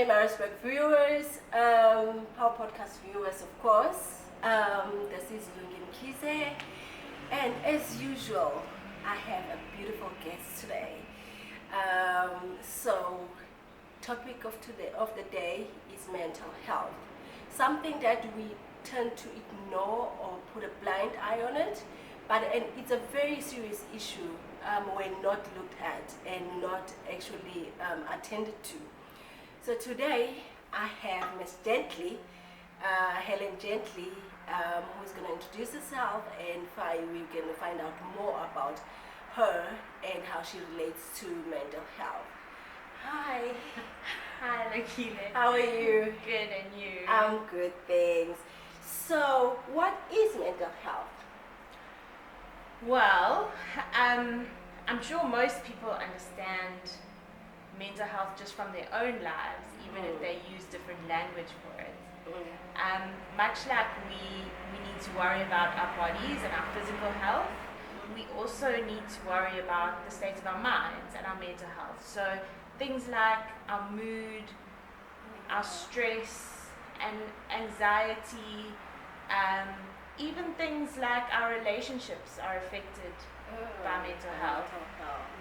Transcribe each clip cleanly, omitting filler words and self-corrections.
and my respect viewers, our podcast viewers, of course. This is Lungin Kize, and as usual, I have a beautiful guest today. So, topic of the day is mental health. Something that we tend to ignore or put a blind eye on it, but it's a very serious issue when not looked at and not actually attended to. So today I have Miss Gatley, Helen Gatley, who's going to introduce herself, and we're going to find out more about her and how she relates to mental health. Hi. Hi, Lakile. How are you? Good, and you? I'm good, thanks. So, what is mental health? Well, I'm sure most people understand mental health just from their own lives, even if they use different language for it. Much like we need to worry about our bodies and our physical health, we also need to worry about the state of our minds and our mental health. So things like our mood, our stress and anxiety, even things like our relationships are affected by mental health.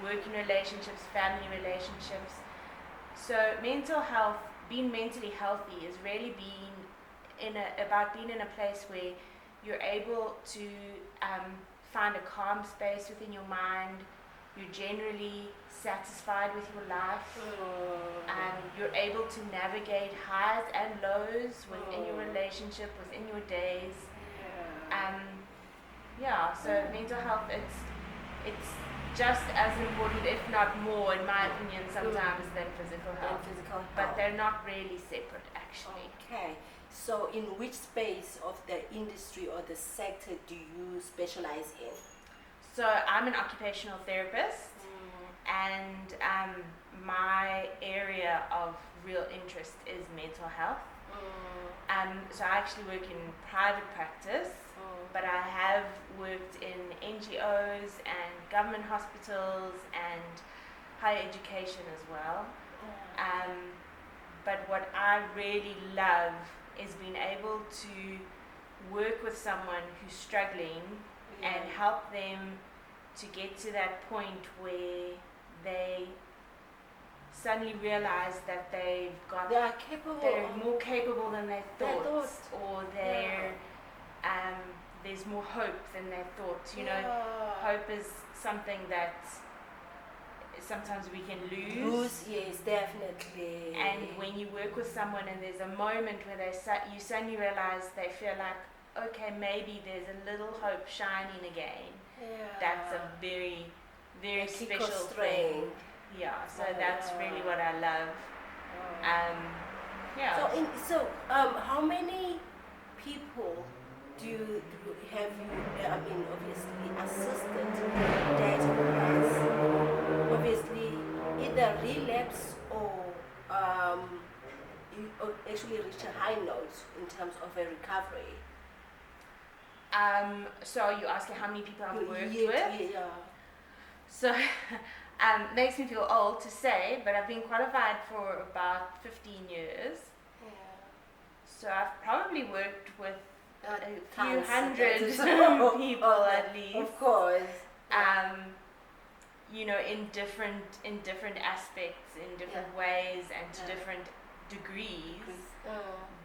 Working relationships, family relationships. So mental health, being mentally healthy, is really about being in a place where you're able to find a calm space within your mind. You're generally satisfied with your life. You're able to navigate highs and lows within your relationship, within your days. So mental health, it's just as important, if not more, in my opinion, sometimes than physical health. But they're not really separate, actually. Okay. So in which space of the industry or the sector do you specialize in? So I'm an occupational therapist, and my area of real interest is mental health. So I actually work in private practice, but I have worked in NGOs and government hospitals and higher education as well. But what I really love is being able to work with someone who's struggling and help them to get to that point where they suddenly realize that they're more capable than they thought, or there's more hope than they thought. Hope is something that sometimes we can lose. Yes, definitely. And when you work with someone and there's a moment where you suddenly realize they feel like, okay, maybe there's a little hope shining again. That's a very, very special thing. So that's really what I love. So how many people have you obviously assisted that has obviously either relapse or you actually reach a high note in terms of a recovery? So are you asking how many people I've worked with? Yeah. So makes me feel old to say, but I've been qualified for about 15 years. So I've probably worked with a few hundred people at least. Of course. In different aspects, in different ways, and to different degrees.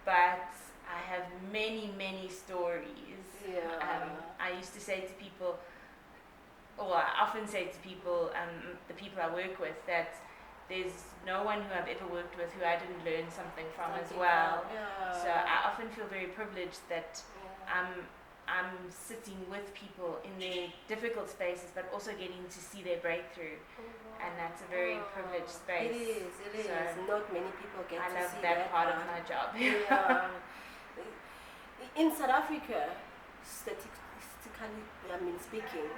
But I have many, many stories. I used to say to people, or I often say to people, the people I work with, that there's no one who I've ever worked with who I didn't learn something from as well. So I often feel very privileged that I'm sitting with people in their difficult spaces, but also getting to see their breakthrough. And that's a very privileged space. It is. Not many people get to see that. I love that part of my job. In South Africa, statistically speaking,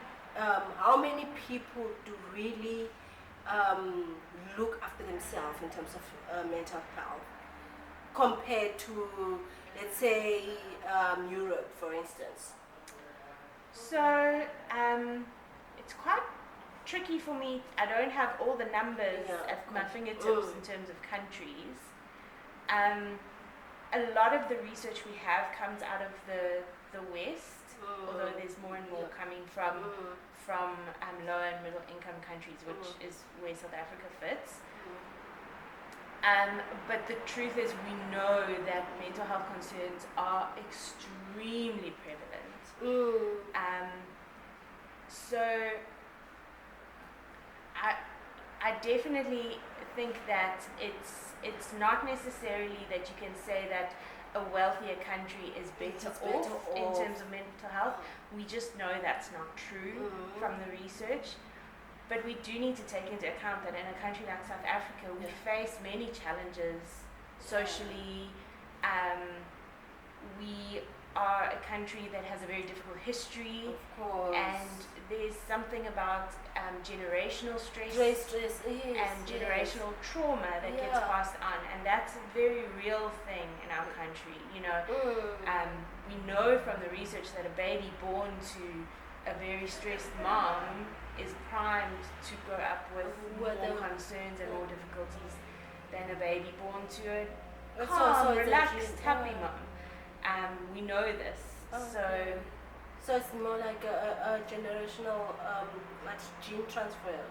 how many people do really look after themselves in terms of mental health compared to, let's say, Europe, for instance? So it's quite tricky for me. I don't have all the numbers at my fingertips in terms of countries. A lot of the research we have comes out of the West, although there's more and more coming from lower and middle income countries, which is where South Africa fits. But the truth is, we know that mental health concerns are extremely prevalent. So I definitely think that it's not necessarily that you can say that a wealthier country is better off in terms of mental health. We just know that's not true from the research. But we do need to take into account that in a country like South Africa, we face many challenges socially. We are a country that has a very difficult history, and there's something about generational stress and generational trauma that gets passed on, and that's a very real thing in our country. You know, we know from the research that a baby born to a very stressed mom is primed to grow up with more concerns and more difficulties than a baby born to a calm, relaxed, happy mom. We know this, so it's more like a generational like gene transfer,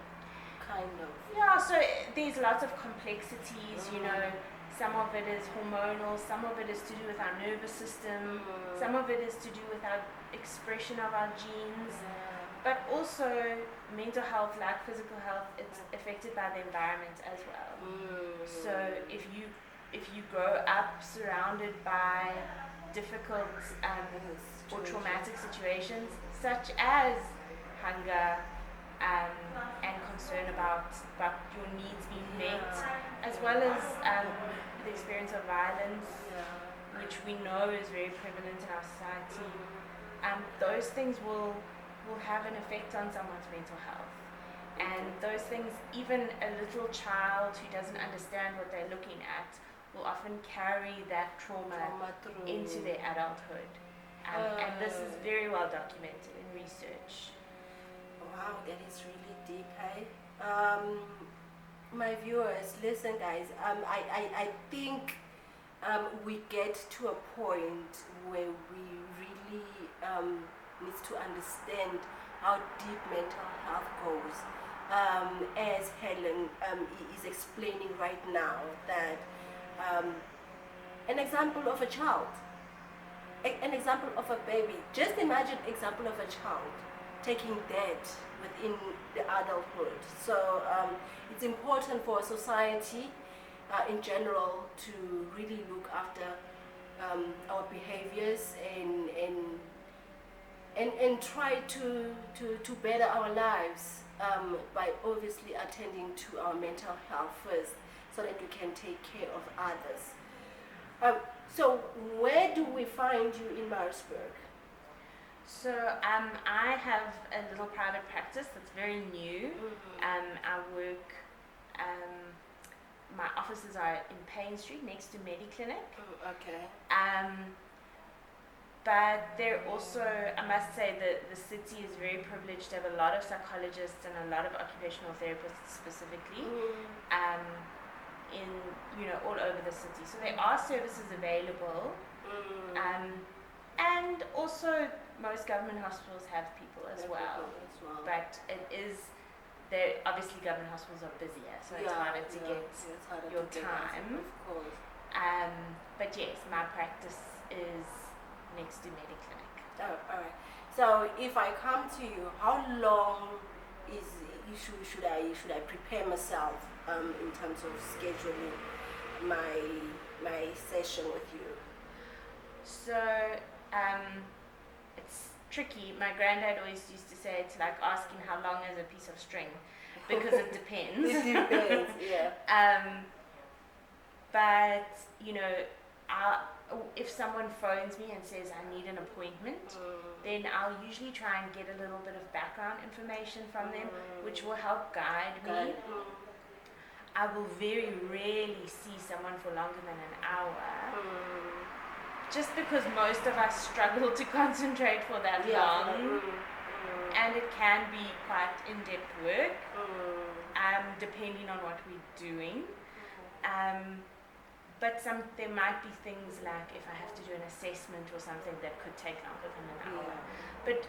kind of. Yeah, so there's lots of complexities, you know. Some of it is hormonal, some of it is to do with our nervous system, some of it is to do with our expression of our genes, but also mental health, like physical health, it's affected by the environment as well. So if you grow up surrounded by difficult or traumatic situations, such as hunger and concern about your needs being met, as well as the experience of violence, which we know is very prevalent in our society, those things will have an effect on someone's mental health. And those things, even a little child who doesn't understand what they're looking at will often carry that trauma into their adulthood. And this is very well documented in research. Wow, that is really deep, hey? My viewers, listen guys, I think we get to a point where we really need to understand how deep mental health goes. As Helen is explaining right now, that an example of a child, an example of a baby, just imagine example of a child taking that within the adulthood. So it's important for society in general to really look after our behaviors and try to better our lives by obviously attending to our mental health first, so that we can take care of others. So where do we find you in Maritzburg? So I have a little private practice that's very new. I work, my offices are in Payne Street next to Mediclinic. Okay. But they're also, I must say that the city is very privileged to have a lot of psychologists and a lot of occupational therapists specifically, in, you know, all over the city. So there are services available, and also most government hospitals have people as well. But it is, obviously government hospitals are busier, so it's harder to get your time. Of course. But yes, my practice is next to Mediclinic. Oh, all right. So if I come to you, how long should I prepare myself in terms of scheduling my session with you? So it's tricky. My granddad always used to say it's like asking how long is a piece of string, because it depends. It depends, yeah. But you know, if someone phones me and says I need an appointment, then I'll usually try and get a little bit of background information from them, which will help guide me. I will very rarely see someone for longer than an hour, just because most of us struggle to concentrate for that long, and it can be quite in-depth work, depending on what we're doing. but there might be things like if I have to do an assessment or something that could take longer than an hour. But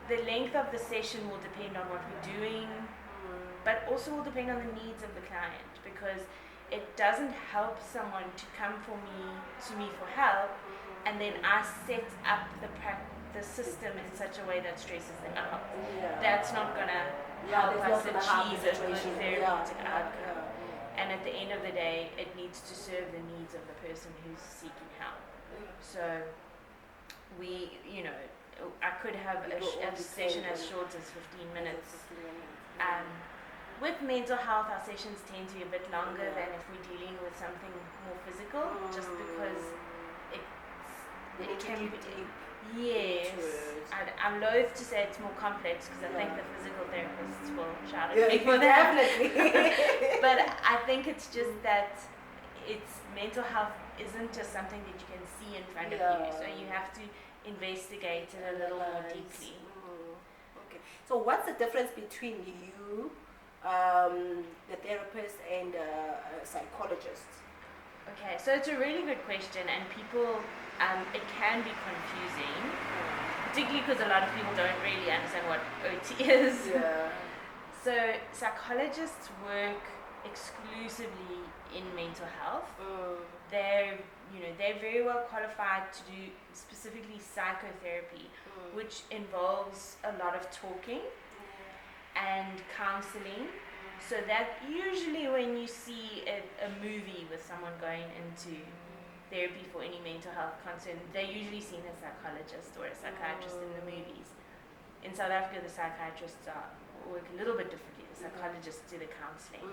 the length of the session will depend on what we're doing, but also will depend on the needs of the client, because it doesn't help someone to come to me for help, and then I set up the system in such a way that stresses them out. That's not going to help us achieve a good therapeutic outcome. And at the end of the day, it needs to serve the needs of the person who's seeking help. So I could have a session as short as 15 minutes. With mental health, our sessions tend to be a bit longer than if we're dealing with something more physical, just because it can be deep. Yes. I'm loath to say it's more complex, because I think the physical therapists will shout at me for that. Definitely. But I think it's just that mental health isn't just something that you can see in front of you, so you have to investigate it a little more deeply. Okay. So what's the difference between you, the therapist, and a psychologist? Okay, so it's a really good question, and people, it can be confusing, particularly because a lot of people don't really understand what OT is. So psychologists work exclusively in mental health. They're very well qualified to do specifically psychotherapy, which involves a lot of talking and counseling. So that usually when you see a movie with someone going into therapy for any mental health concern, they're usually seen as a psychologist or a psychiatrist in the movies. In South Africa, the psychiatrists work a little bit differently. The psychologists do the counseling.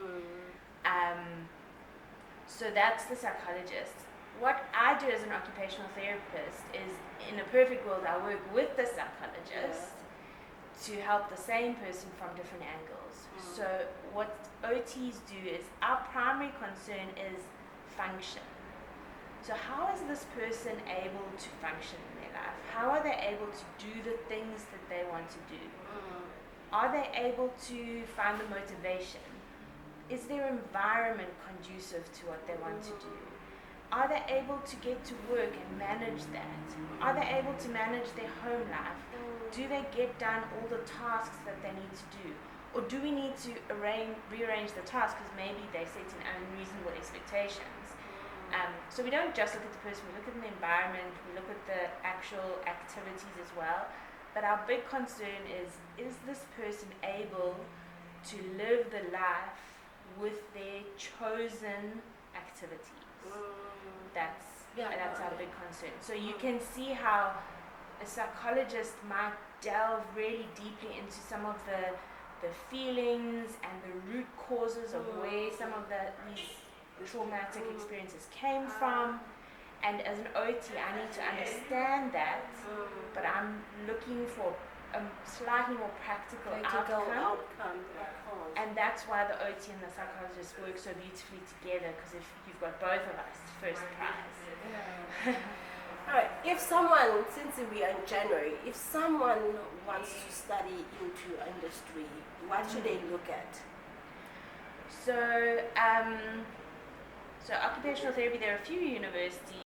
So that's the psychologist. What I do as an occupational therapist is, in a perfect world, I work with the psychologist to help the same person from different angles. So what OTs do is, our primary concern is function. So how is this person able to function in their life? How are they able to do the things that they want to do? Are they able to find the motivation? Is their environment conducive to what they want to do? Are they able to get to work and manage that? Are they able to manage their home life? Do they get done all the tasks that they need to do? Or do we need to rearrange the tasks because maybe they set an unreasonable expectations? So we don't just look at the person, we look at the environment, we look at the actual activities as well. But our big concern is this person able to live the life with their chosen activities? That's our big concern. So you can see how a psychologist might delve really deeply into some of the feelings and the root causes of where some of these traumatic experiences came from. And as an OT, I need to understand that, but I'm looking for a slightly more practical outcome. And that's why the OT and the psychologist work so beautifully together, because if you've got both of us, first prize. Alright, if someone, since we are in January, if someone wants to study into industry, what should they look at? So occupational therapy, there are a few universities